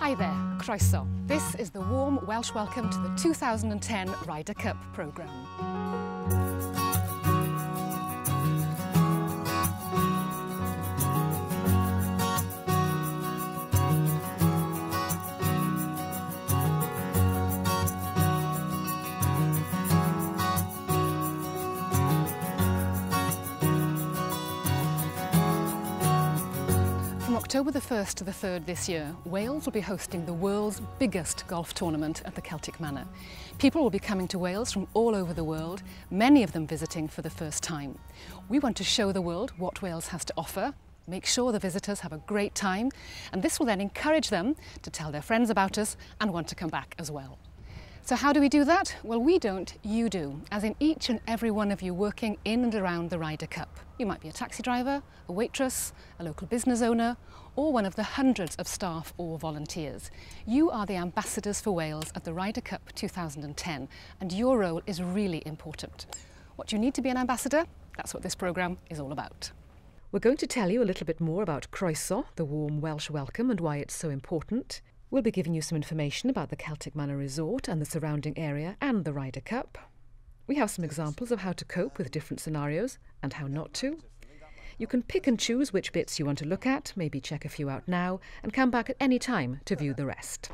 Hi there, croeso. This is the warm Welsh welcome to the 2010 Ryder Cup programme. From October the 1st to the 3rd this year, Wales will be hosting the world's biggest golf tournament at the Celtic Manor. People will be coming to Wales from all over the world, many of them visiting for the first time. We want to show the world what Wales has to offer, make sure the visitors have a great time, and this will then encourage them to tell their friends about us and want to come back as well. So how do we do that? Well, we don't, you do, as in each and every one of you working in and around the Ryder Cup. You might be a taxi driver, a waitress, a local business owner, or one of the hundreds of staff or volunteers. You are the ambassadors for Wales at the Ryder Cup 2010, and your role is really important. What do you need to be an ambassador? That's what this programme is all about. We're going to tell you a little bit more about croeso, the warm Welsh welcome, and why it's so important. We'll be giving you some information about the Celtic Manor Resort and the surrounding area and the Ryder Cup. We have some examples of how to cope with different scenarios and how not to. You can pick and choose which bits you want to look at, maybe check a few out now and come back at any time to view the rest.